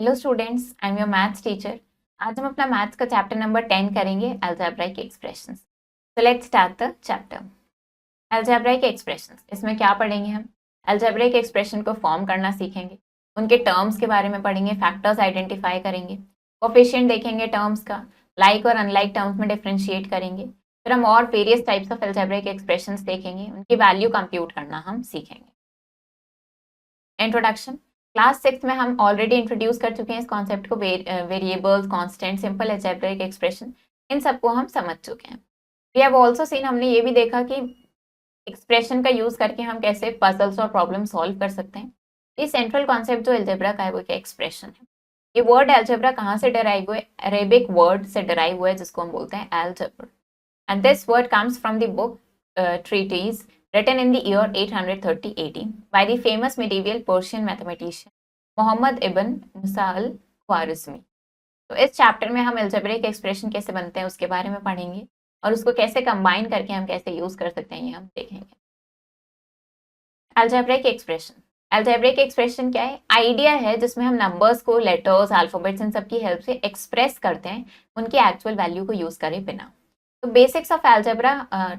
Hello students, I am your maths teacher. आज हम अपना मैथ्स का चैप्टर नंबर 10 करेंगे, algebraic expressions. So let's start the chapter. Algebraic expressions, इसमें क्या पढ़ेंगे हम? अलजेब्राइक एक्सप्रेशन को फॉर्म करना सीखेंगे, उनके टर्म्स के बारे में पढ़ेंगे, फैक्टर्स आइडेंटिफाई करेंगे, कोफिशिएंट देखेंगे टर्म्स का, लाइक और अनलाइक टर्म्स में डिफरेंशिएट करेंगे। फिर हम और various types of algebraic expressions देखेंगे, उनकी वैल्यू कंप्यूट करना हम सीखेंगे। इंट्रोडक्शन। क्लास 6 में हम ऑलरेडी इंट्रोड्यूस कर चुके हैं इस कॉन्सेप्ट को, variables, constant, simple algebraic expression, इन सबको हम समझ चुके हैं। वी हैव आल्सो सीन, हमने ये भी देखा कि एक्सप्रेशन का यूज करके हम कैसे पजल्स और प्रॉब्लम सॉल्व कर सकते हैं। ये सेंट्रल कॉन्सेप्ट जो अलजेब्रा का है वो क्या एक्सप्रेशन है। ये वर्ड अलजेब्रा कहाँ से डराइव हुआ है? अरेबिक वर्ड से डराइव हुआ है जिसको हम बोलते हैं algebra, and this word comes from the book treatise written in the year 830 AD by the famous medieval Persian mathematician Muhammad ibn Musa al Khwarizmi. तो इस चैप्टर में हम अलजेब्रिक एक्सप्रेशन कैसे बनते हैं उसके बारे में पढ़ेंगे, और उसको कैसे कंबाइन करके हम कैसे यूज कर सकते हैं ये हम देखेंगे। अलजेब्रिक एक्सप्रेशन, अलजेब्रिक एक्सप्रेशन क्या है? आइडिया है जिसमें हम नंबर्स को लेटर्स, अल्फाबेट्स, इन सब की हेल्प से एक्सप्रेस करते हैं, उनकी एक्चुअल वैल्यू को यूज करे बिना। तो basics of algebra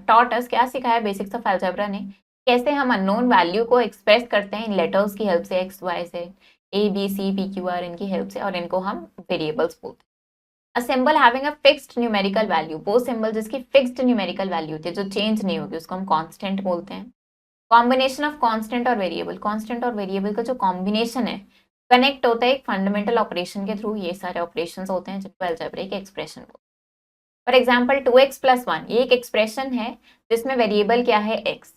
taught us, क्या सिखाया बेसिक्स ऑफ अलजेब्रा ने? कैसे हम अननोन वैल्यू को एक्सप्रेस करते हैं इन लेटर्स की हेल्प से, एक्स वाई से, a b c p q r, इनकी हेल्प से, और इनको हम वेरिएबल्स बोलते हैं। A symbol having a fixed numerical value, वो सिंबल जिसकी फिक्स्ड न्यूमेरिकल वैल्यू होती है, जो चेंज नहीं होगी, उसको हम कांस्टेंट बोलते हैं। कॉम्बिनेशन ऑफ कांस्टेंट और वेरिएबल, कांस्टेंट और वेरिएबल का जो कॉम्बिनेशन है, कनेक्ट होता है एक फंडामेंटल ऑपरेशन के थ्रू। ये सारे ऑपरेशंस होते हैं जिनको अलजेब्रिक एक्सप्रेशन बोलते हैं। फॉर एग्जाम्पल 2x प्लस 1, ये एक एक्सप्रेशन है जिसमें वेरिएबल क्या है? x।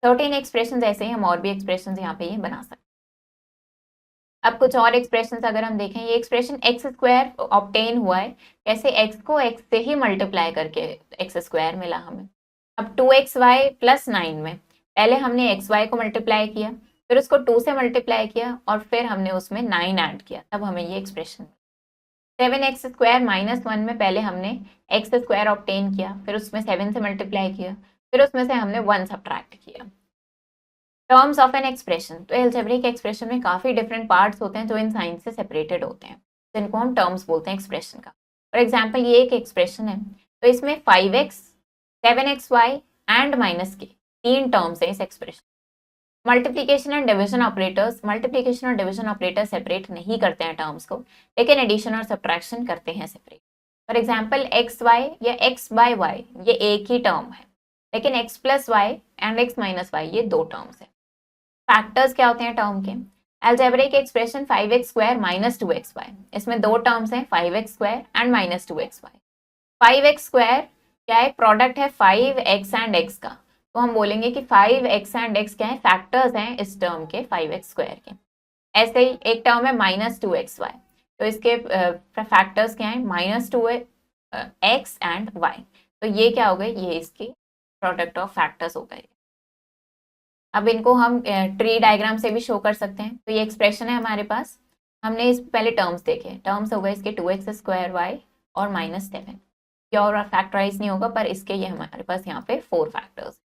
सर्टेन एक्सप्रेशन ऐसे ही हम और भी एक्सप्रेशन यहाँ पे ये बना सकते हैं। अब कुछ और एक्सप्रेशन अगर हम देखें, ये एक्सप्रेशन एक्स स्क्वायर ऑब्टेन हुआ है, कैसे? x को x से ही मल्टीप्लाई करके एक्स स्क्वायर मिला हमें। अब 2xy प्लस 9 में पहले हमने xy को मल्टीप्लाई किया, फिर उसको 2 से मल्टीप्लाई किया, और फिर हमने उसमें 9 ऐड किया, तब हमें ये एक्सप्रेशन। 7x स्क्वायर माइनस 1 में पहले हमने एक्स स्क्वायर ऑब्टेन किया, फिर उसमें 7 से मल्टीप्लाई किया, फिर उसमें से हमने 1 सब्ट्रैक्ट किया। टर्म्स ऑफ एन एक्सप्रेशन, तो अलजेब्रिक एक्सप्रेशन में काफी डिफरेंट पार्ट्स होते हैं जो इन साइन से सेपरेटेड होते हैं, जिनको हम टर्म्स बोलते हैं एक्सप्रेशन का। फॉर एग्जाम्पल ये एक एक्सप्रेशन है, तो इसमें 5x, 7xy एंड माइनस के 3 टर्म्स है इस expression. Multiplication and division operators, multiplication और डिवीजन ऑपरेटर सेपरेट नहीं करते हैं टर्म्स को, लेकिन एडिशन और सब्ट्रैक्शन करते हैं separate. For example x y या एक्स बाय वाई, ये एक ही टर्म है, लेकिन x plus y and x minus y ये 2 टर्म्स है। फैक्टर्स क्या होते हैं टर्म के? Algebraic expression 5x square minus 2xy, इसमें 2 टर्म्स हैं, 5x square and minus 2xy। 5x square क्या है? प्रोडक्ट है 5x एंड x का, तो हम बोलेंगे कि 5x एंड x क्या है? फैक्टर्स हैं इस टर्म के 5x स्क्वायर के। ऐसे ही एक टर्म है माइनस 2xy, तो इसके फैक्टर्स क्या है? माइनस 2x एंड y, तो ये क्या हो गए? ये इसके प्रोडक्ट ऑफ फैक्टर्स हो गए। अब इनको हम ट्री डायग्राम से भी शो कर सकते हैं। तो ये एक्सप्रेशन है हमारे पास, हमने इस पहले टर्म्स देखे, टर्म्स हो गए इसके 2x स्क्वायर वाई और माइनस 7। ये और फैक्टराइज नहीं होगा, पर इसके ये हमारे पास यहाँ पे 4 फैक्टर्स।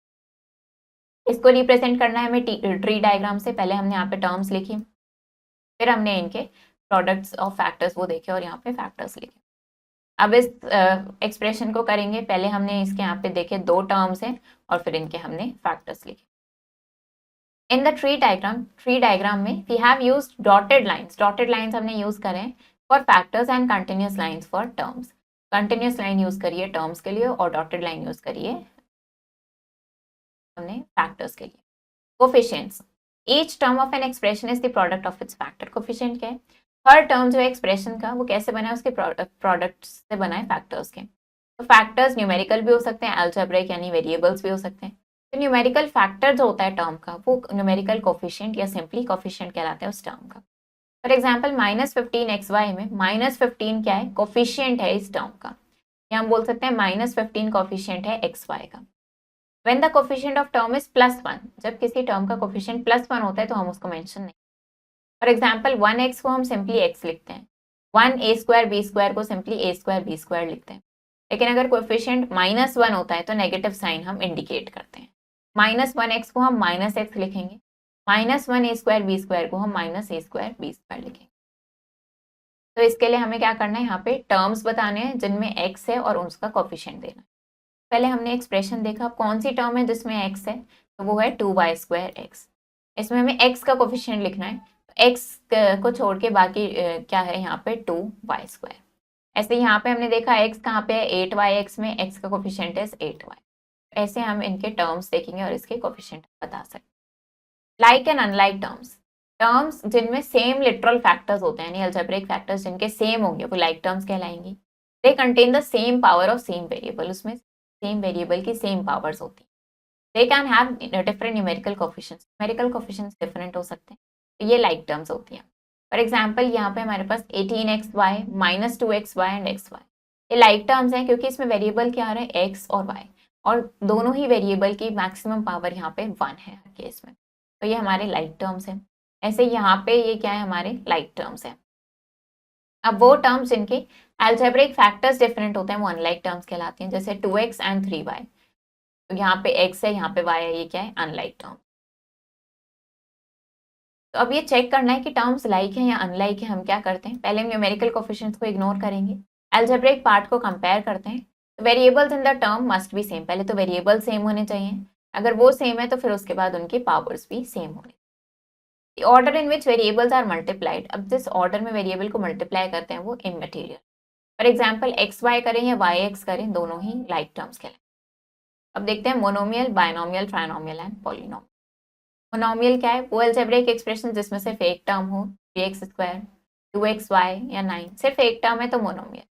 इसको रिप्रेजेंट करना है हमें ट्री डायग्राम से। पहले हमने यहाँ पे टर्म्स लिखी, फिर हमने इनके प्रोडक्ट्स ऑफ फैक्टर्स वो देखे, और यहाँ पे फैक्टर्स लिखे। अब इस एक्सप्रेशन को करेंगे, पहले हमने इसके यहाँ पे देखे 2 टर्म्स हैं, और फिर इनके हमने फैक्टर्स लिखे। इन द ट्री डायग्राम में we have used dotted lines, dotted lines हमने यूज करें for factors and continuous lines for terms. Continuous line use करिए टर्म्स के लिए, और डॉटेड लाइन यूज करिए हमने फैक्टर्स के लिए। Coefficients, each term of an expression is the product of its factor. Coefficient क्या है? हर टर्म जो है एक्सप्रेशन का, वो कैसे बना है? उसके प्रोडक्ट्स से बना है, फैक्टर्स के। तो फैक्टर्स न्यूमेरिकल भी हो सकते हैं, अलजेब्रिक यानी वेरिएबल्स भी हो सकते हैं। तो न्यूमेरिकल फैक्टर जो होता है टर्म का, वो न्यूमेरिकल कोफिशिएंट या सिंपली कोफिशिएंट कहलाता है उस टर्म का। फॉर एग्जाम्पल -15xy में -15 क्या है? कोफिशिएंट है इस टर्म का, या हम बोल सकते हैं -15 कोफिशिएंट है xy का। When the coefficient of term is +1, जब किसी टर्म का कोफिशिएंट +1 होता है तो हम उसको मेंशन नहीं। फॉर एग्जाम्पल 1x को हम सिंपली x लिखते हैं, 1a² b² को सिंपली a² b² लिखते हैं। लेकिन अगर कोएफिशिएंट -1 होता है तो नेगेटिव साइन हम इंडिकेट करते हैं। -1x को हम -x लिखेंगे, -1a² b² को हम -a² b² लिखेंगे। इसके लिए हमें क्या करना है, यहाँ पे टर्म्स बताने हैं जिनमें x है और उसका कोफिशिएंट देना है। पहले हमने एक्सप्रेशन देखा, कौन सी टर्म है जिसमें x है, तो वो है 2y² x। इसमें हमें x का कोफिशिएंट लिखना है, तो x को छोड़ के बाकी क्या है यहाँ पे 2y²। ऐसे यहाँ पे हमने देखा x कहाँ पे है, 8yx में x का कोफिशिएंट है 8y। ऐसे हम इनके टर्म्स देखेंगे और इसके कोफिशिएंट बता सकते। Like and unlike terms, terms जिनमें सेम लिटरल फैक्टर्स होते हैं, यानी अलजेब्रिक फैक्टर्स जिनके सेम होंगे वो लाइक टर्म्स कहलाएंगी। They contain the same power of same variable, उसमें सेम वेरिएबल की सेम पावर्स होती हैं। They can have different numerical coefficients, numerical coefficients different हो सकते हैं, तो ये लाइक टर्म्स होती हैं। फॉर एग्जाम्पल यहाँ पे हमारे पास 18xy minus 2xy and xy, ये लाइक टर्म्स हैं क्योंकि इसमें वेरिएबल क्या आ रहा है, x और y, और दोनों ही वेरिएबल की मैक्सिमम पावर यहाँ पे 1 है हर केस में, तो ये हमारे लाइक टर्म्स हैं। ऐसे यहाँ पे ये क्या है, हमारे लाइक टर्म्स हैं। अब वो टर्म्स जिनके अलजेब्रिक फैक्टर्स डिफरेंट होते हैं वो अनलाइक टर्म्स कहलाती हैं, जैसे 2x एंड 3y, तो यहाँ पे x है, यहाँ पे y है, ये क्या है, अनलाइक टर्म। तो अब ये चेक करना है कि टर्म्स लाइक है या अनलाइक है, हम क्या करते हैं, पहले हम न्यूमेरिकल कोफिशिएंट्स को इग्नोर करेंगे, अलजेब्रिक पार्ट को कंपेयर करते हैं। तो variables in the term must be same, पहले तो वेरिएबल सेम होने चाहिए, अगर वो सेम है तो फिर उसके बाद उनकी पावर्स भी सेम होने। The order in which variables are multiplied, अब जिस ऑर्डर में वेरिएबल को मल्टीप्लाई करते हैं वो इमटेरियल। फॉर एग्जाम्पल xy करें या yx करें, दोनों ही लाइक टर्म्स कहलाएंगे। अब देखते हैं monomial, binomial, trinomial and polynomial. Monomial क्या है, वो अलजेब्रिक एक्सप्रेशन जिसमें सिर्फ एक टर्म हो, 3x², 2xy या 9, सिर्फ एक टर्म है तो मोनोमियल।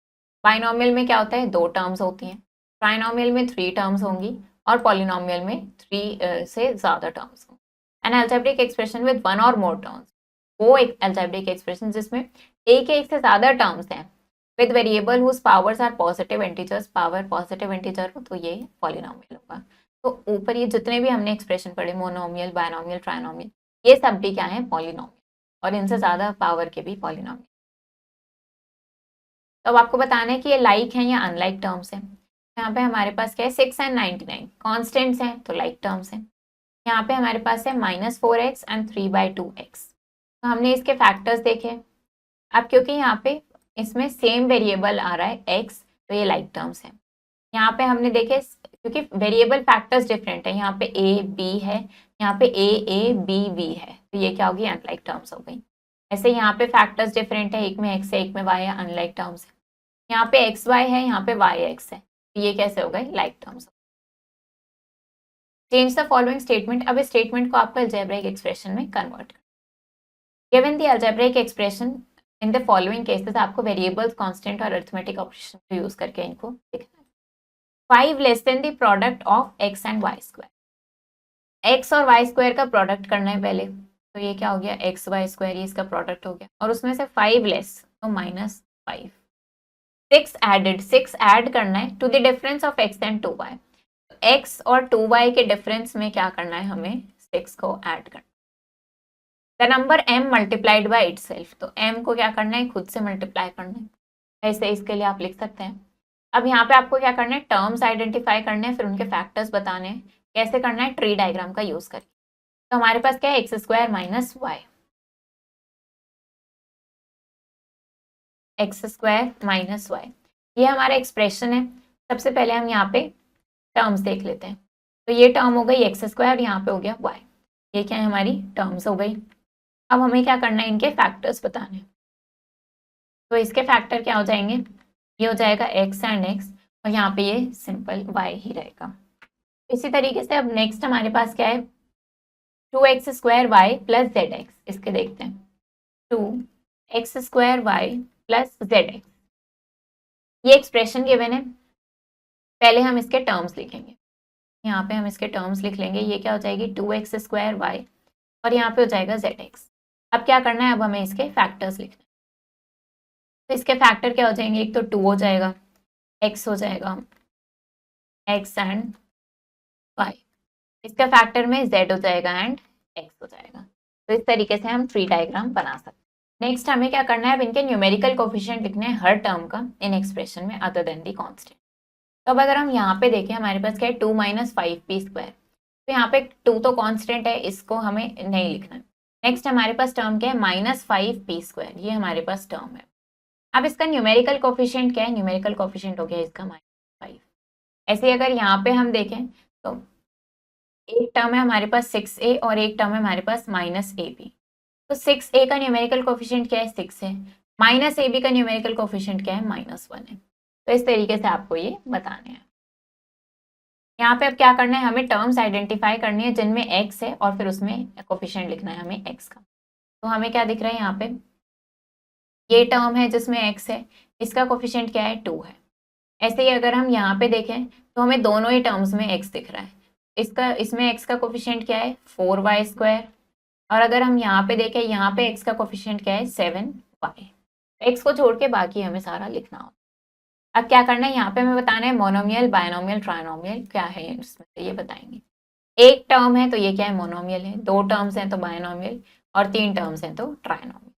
बायनोमियल में क्या होता है, 2 टर्म्स होती हैं, ट्राइनोमियल में 3 टर्म्स होंगी, और पॉलिनोमियल में 3 से ज़्यादा टर्म्स होंगी। एन अलजेब्रिक एक्सप्रेशन विद 1 और मोर टर्म्स, वो एक अलजेब्रिक एक्सप्रेशन जिसमें एक से ज़्यादा टर्म्स हैं, with variable whose powers are positive integers, power positive integer हो तो ये पॉलिनोमियल होगा। तो ऊपर ये जितने भी हमने एक्सप्रेशन पढ़े, मोनोमियल, बायनोमियल, ट्राइनोमियल, ये सब भी क्या है, पॉलिनोमियल, और इनसे ज़्यादा पावर के भी पॉलिनोमियल। तो अब आपको बताना है कि ये लाइक हैं या अनलाइक टर्म्स हैं। यहाँ पे हमारे पास क्या है, 6 एंड 99 कॉन्स्टेंट्स हैं तो लाइक टर्म्स हैं। यहाँ पे हमारे पास है -4x एंड 3/2x, तो हमने इसके फैक्टर्स देखे। अब क्योंकि यहाँ पे इसमें सेम वेरिएबल आ रहा है x, तो ये लाइक टर्म्स हैं। यहाँ पे हमने देखे क्योंकि वेरिएबल फैक्टर्स डिफरेंट है, यहाँ पे a b है, यहाँ पे a b b है, तो ये क्या होगी, अनलाइक टर्म्स हो गई। ऐसे यहाँ पे फैक्टर्स डिफरेंट है, एक में x है एक में y है, अनलाइक टर्म्स है। यहाँ पे xy है, यहाँ पे yx है, तो ये कैसे हो गए, like terms. Change the following statement, अब इस स्टेटमेंट को आपको अलजेब्रिक एक्सप्रेशन में कन्वर्ट कर। Given the algebraic expression in the following cases, आपको वेरिएबल्स, कांस्टेंट और अरिथमेटिक ऑपरेशन को यूज करके इनको लिखना है। 5 less than the product of x and y², x और y² का प्रोडक्ट करना है पहले, तो ये क्या हो गया, xy², ये इसका प्रोडक्ट हो गया, और उसमें से 5 लेस तो -5। 6 एडेड, 6 ऐड करना है to the difference of x and 2y, x और 2y के डिफरेंस में क्या करना है, हमें 6 को ऐड करना। The number m multiplied by itself, तो m को क्या करना है, खुद से मल्टीप्लाई करना है, ऐसे इसके लिए आप लिख सकते हैं। अब यहाँ पे आपको क्या करना है, टर्म्स आइडेंटिफाई करने हैं, फिर उनके फैक्टर्स बताने हैं। कैसे करना है, ट्री डायग्राम का यूज करके। तो हमारे पास क्या है, x² minus y, x² minus y, ये हमारा एक्सप्रेशन है। सबसे पहले हम यहाँ पे टर्म्स देख लेते हैं, तो ये टर्म हो गई x², यहाँ पे हो गया y, ये क्या है, हमारी टर्म्स हो गई। अब हमें क्या करना है, इनके फैक्टर्स बताने हैं। तो इसके फैक्टर क्या हो जाएंगे, ये हो जाएगा x एंड x, और यहाँ पे ये सिंपल y ही रहेगा। इसी तरीके से अब नेक्स्ट हमारे पास क्या है, 2x² y प्लस zx, इसके देखते हैं, 2x² y प्लस zx, ये एक्सप्रेशन गिवन है। पहले हम इसके टर्म्स लिखेंगे, यहाँ पे हम इसके टर्म्स लिख लेंगे, ये क्या हो जाएगी, 2x² y, और यहाँ पे हो जाएगा zx। अब क्या करना है, अब हमें इसके फैक्टर्स लिखना है। तो इसके फैक्टर क्या हो जाएंगे, एक तो 2 हो जाएगा, x हो जाएगा, x एंड y, इसका फैक्टर में z हो जाएगा एंड x हो जाएगा। तो इस तरीके से हम ट्री डायग्राम बना सकते हैं। नेक्स्ट हमें क्या करना है, अब इनके न्यूमेरिकल कोफिशिएंट लिखने हैं हर टर्म का इन एक्सप्रेशन में अदर देन दी कांस्टेंट। तो अब अगर हम यहाँ पे देखें, हमारे पास क्या है, 2 - 5p², तो यहाँ पे 2 तो कांस्टेंट है, इसको हमें नहीं लिखना है। नेक्स्ट हमारे पास टर्म क्या है, -5p², ये हमारे पास टर्म है। अब इसका न्यूमेरिकल कोफिशिएंट क्या है, न्यूमेरिकल कोफिशिएंट हो गया इसका -5। ऐसे अगर यहाँ पे हम देखें तो एक टर्म है हमारे पास 6a और एक टर्म है हमारे पास -ab। तो 6a का न्यूमेरिकल कोफिशिएंट क्या है, 6 है। -ab का न्यूमेरिकल कोफिशिएंट क्या है, -1 है। तो इस तरीके से आपको ये बताने हैं। यहाँ पे अब क्या करना है, हमें टर्म्स आइडेंटिफाई करनी है जिनमें x है और फिर उसमें कोफिशिएंट लिखना है हमें x का। तो हमें क्या दिख रहा है यहाँ पे, ये टर्म है जिसमें x है, इसका कोफिशिएंट क्या है, 2 है। ऐसे ही अगर हम यहाँ पे देखें तो हमें दोनों ही टर्म्स में x दिख रहा है। इसमें x का कोफिशिएंट क्या है, 4y²। और अगर हम यहाँ पे देखें, यहाँ पे x का कोफिशिएंट क्या है, 7y। x को छोड़ के बाकी हमें सारा लिखना होगा। अब क्या करना है, यहाँ पे हमें बताना है मोनोमियल, बायनोमियल, ट्राइनोमियल क्या है इसमें, ये बताएंगे। एक टर्म है तो ये क्या है, मोनोमियल है। 2 टर्म्स हैं तो बायनोमियल, और 3 टर्म्स हैं तो ट्राइनोमियल।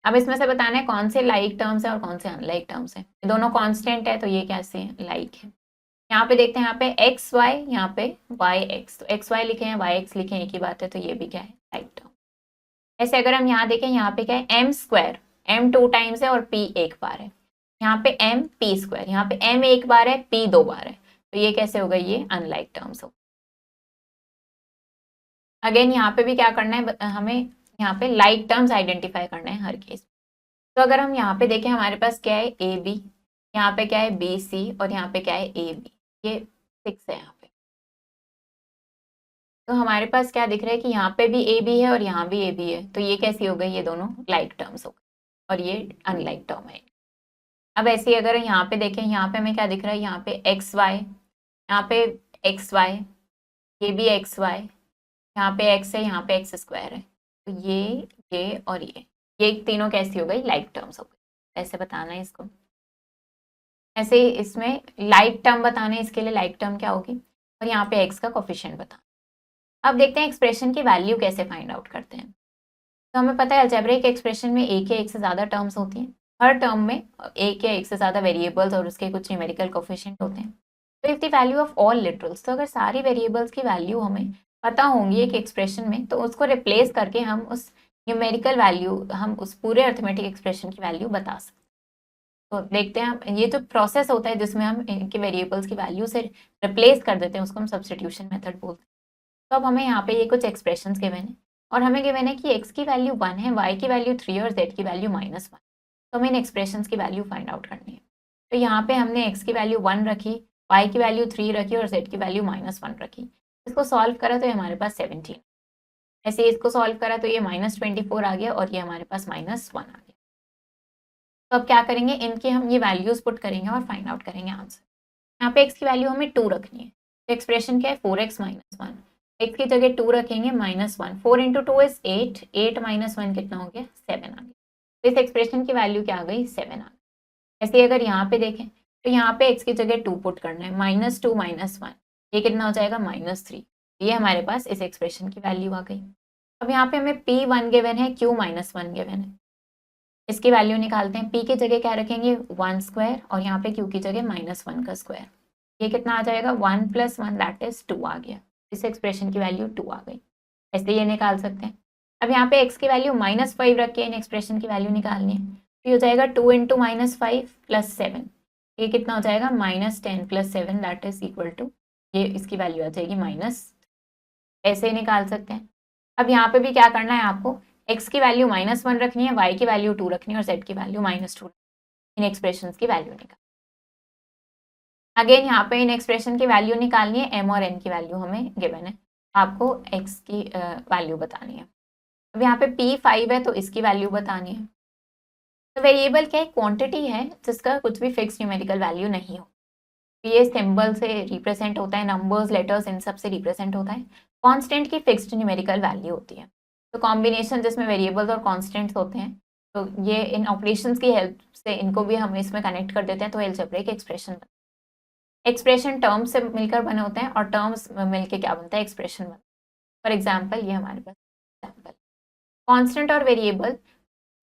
अब इसमें से बताना है कौन से लाइक टर्म्स है और कौन से अनलाइक टर्म्स है। दोनों कांस्टेंट है तो ये कैसे लाइक है। यहाँ पे देखते हैं, यहाँ पे एक्स वाई, यहाँ पे वाई एक्स। तो एक्स वाई लिखे हैं, वाई एक्स लिखे हैं, एक ही बात है। तो ये भी क्या है, लाइक टर्म। ऐसे अगर हम यहाँ देखें, यहाँ पे क्या है, एम स्क्वायर, एम 2 टाइम्स है और पी एक बार है। यहाँ पे एम पी स्क्वायर, यहाँ पे एम एक बार है, पी 2 बार है। तो ये कैसे होगा, ये अनलाइक टर्म्स हो। अगेन यहाँ पे भी क्या करना है, हमें यहाँ पे लाइक टर्म्स आइडेंटिफाई करना है हर केस। तो अगर हम यहाँ पे देखें, हमारे पास क्या है, ए बी, यहाँ पे क्या है, बी सी, और यहाँ पे क्या है, ए बी। ये 6 है यहाँ पे। तो हमारे पास क्या दिख रहा है कि यहाँ पे भी ए बी है और यहाँ भी ए बी है। तो ये कैसी हो गई, ये दोनों लाइक टर्म्स हो गए और ये अनलाइक टर्म है। अब ऐसे ही अगर यहाँ पे देखें, यहाँ पे हमें क्या दिख रहा है, यहाँ पे एक्स वाई, यहाँ पे एक्स वाई, ये भी एक्स वाई, यहाँ पे एक्स है, यहाँ पे एक्स स्क्वायर है। तो ये और ये तीनों कैसी हो गई, लाइक टर्म्स हो गई। ऐसे बताना है इसको। ऐसे ही इसमें लाइक टर्म बताना है, इसके लिए लाइक टर्म क्या होगी, और यहाँ पे एक्स का कोफिशिएंट बताना। अब देखते हैं एक्सप्रेशन की वैल्यू कैसे फाइंड आउट करते हैं। तो हमें पता है अलजेब्रिक एक्सप्रेशन में एक या एक से ज़्यादा टर्म्स होती हैं। हर टर्म में एक या एक से ज़्यादा वेरिएबल्स और उसके कुछ न्यूमेरिकल कोफिशिएंट होते हैं। तो if the value of all literals, तो अगर सारी वेरिएबल्स की वैल्यू हमें पता होंगी एक एक्सप्रेशन में, तो उसको रिप्लेस करके हम उस न्यूमेरिकल वैल्यू, हम उस पूरे अर्थमेटिक एक्सप्रेशन की वैल्यू बता सकते हैं। तो देखते हैं हम, ये जो प्रोसेस होता है जिसमें हम इनके वेरिएबल्स की वैल्यू से रिप्लेस कर देते हैं, उसको हम सब्स्टिट्यूशन मेथड बोलते हैं। तो अब हमें यहाँ पे ये कुछ एक्सप्रेशंस गिवन है और हमें गिवन है कि x की वैल्यू 1 है, y की वैल्यू 3 और z की वैल्यू -1। तो हमें इन एक्सप्रेशंस की वैल्यू फाइंड आउट करनी है। तो यहाँ पे हमने x की वैल्यू 1 रखी, y की वैल्यू 3 रखी और z की वैल्यू -1 रखी। इसको सॉल्व करा तो ये हमारे पास 17। ऐसे इसको सॉल्व करा तो ये -24 आ गया और ये हमारे पास -1 आ गया। तो अब क्या करेंगे, इनकी हम ये वैल्यूज पुट करेंगे और फाइंड आउट करेंगे आंसर। यहाँ पे x की वैल्यू हमें 2 रखनी है। तो एक्सप्रेशन क्या है, 4x - 1। x की जगह 2 रखेंगे, -1। 4 × 2 इज 8, 8 - 1 कितना हो गया, 7 आ गया। तो इस एक्सप्रेशन की वैल्यू क्या आ गई, 7 आ गई। ऐसे अगर यहाँ पे देखें तो यहाँ पे x की जगह 2 पुट करना है, -2 - 1, ये कितना हो जाएगा, -3। ये हमारे पास इस एक्सप्रेशन की वैल्यू आ गई। अब यहाँ पे हमें p1 गिवन है, q -1 गिवन है। इसकी वैल्यू निकालते हैं। p की जगह क्या रखेंगे, 1 स्क्वायर, और यहाँ पे q की जगह -1 का स्क्वायर। ये कितना आ जाएगा, 1 + 1 दैट इज 2 आ गया। इस एक्सप्रेशन की वैल्यू 2 आ गई। ऐसे ये निकाल सकते हैं। अब यहाँ पे x की वैल्यू -5 रख के इन एक्सप्रेशन की वैल्यू निकालनी है। तो ये हो जाएगा 2 × -5 + 7। ये कितना हो जाएगा, -10 + 7 दैट इज इक्वल टू, ये इसकी वैल्यू आ जाएगी -। ऐसे ही निकाल सकते हैं। अब यहाँ पे भी क्या करना है आपको, x की वैल्यू -1 रखनी है, y की वैल्यू 2 रखनी है और z की वैल्यू -2। इन एक्सप्रेशंस की वैल्यू निकाल। अगेन यहाँ पे इन एक्सप्रेशन की वैल्यू निकालनी है, m और n की वैल्यू हमें गिवन है, आपको x की वैल्यू बतानी है। अब यहाँ पे p5 है तो इसकी वैल्यू बतानी है। तो वेरिएबल क्या है, क्वांटिटी है जिसका कुछ भी फिक्स न्यूमेरिकल वैल्यू नहीं हो। ये सिंबल से रिप्रेजेंट होता है, नंबर्स, लेटर्स, इन सब से रिप्रेजेंट होता है। कांस्टेंट की फिक्स्ड न्यूमेरिकल वैल्यू होती है। तो कॉम्बिनेशन जिसमें वेरिएबल्स और कांस्टेंट्स होते हैं, तो ये इन ऑपरेशंस की हेल्प से इनको भी हम इसमें कनेक्ट कर देते हैं, तो अलजेब्रिक एक्सप्रेशन। एक्सप्रेशन टर्म्स से मिलकर बने होते हैं और टर्म्स मिलकर क्या बनता है, एक्सप्रेशन बनता है। फॉर एग्जाम्पल ये हमारे पास एग्जाम्पल, कॉन्स्टेंट और variable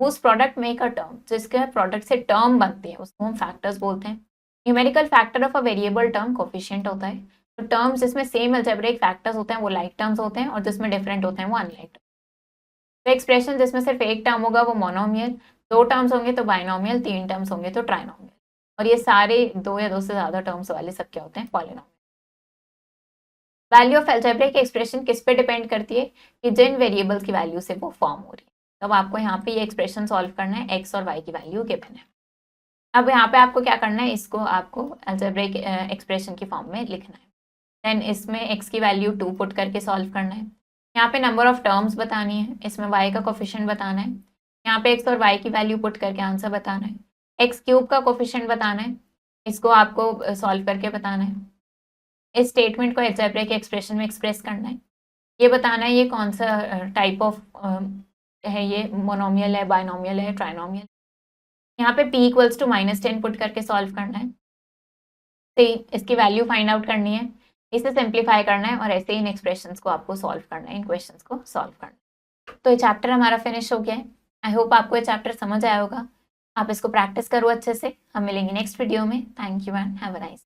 whose product make a term, जिसके प्रोडक्ट से टर्म बनती है उसको हम फैक्टर्स बोलते हैं। Numerical factor of a variable term coefficient होता है। तो टर्म्स जिसमें सेम अलजेब्रिक फैक्टर्स होते हैं वो लाइक टर्म्स होते हैं और जिसमें डिफरेंट होते हैं वो अनलाइक टर्म। तो एक्सप्रेशन जिसमें सिर्फ एक टर्म होगा वो मोनोमियल, 2 टर्म्स होंगे तो बाइनोमियल, 3 टर्म्स होंगे तो ट्राइनोमियल, और ये सारे 2 या 2 से ज़्यादा टर्म्स वाले सब क्या होते हैं, polynomial. Value of algebraic expression किस पे डिपेंड करती है, कि जिन वेरिएबल्स की वैल्यू से वो फॉर्म हो रही है। तब आपको यहाँ पे ये एक्सप्रेशन सॉल्व करना है, एक्स और वाई की वैल्यू गिवन है। अब यहाँ पे आपको क्या करना है, इसको आपको अलजेब्रिक एक्सप्रेशन की फॉर्म में लिखना है। देन इसमें x की वैल्यू 2 पुट करके सॉल्व करना है। यहाँ पे नंबर ऑफ टर्म्स बतानी है, इसमें y का कोफिशिएंट बताना है, यहाँ पे x और y की वैल्यू पुट करके आंसर बताना है, x क्यूब का कोफिशिएंट बताना है, इसको आपको सॉल्व करके बताना है, इस स्टेटमेंट को अलजेब्रिक एक्सप्रेशन में एक्सप्रेस करना है, ये बताना है ये कौन सा टाइप ऑफ है, ये मोनोमियल है, बाइनोमियल है, ट्राइनोमियल। यहाँ पे p इक्वल्स टू -10 पुट करके सॉल्व करना है, तो इसकी वैल्यू फाइंड आउट करनी है, इसे सिंप्लीफाई करना है, और ऐसे इन एक्सप्रेशंस को आपको सॉल्व करना है, इन क्वेश्चंस को सॉल्व करना है। तो ये चैप्टर हमारा फिनिश हो गया है। आई होप आपको ये चैप्टर समझ आया होगा। आप इसको प्रैक्टिस करो अच्छे से। हम मिलेंगे नेक्स्ट वीडियो में। Thank you and have a nice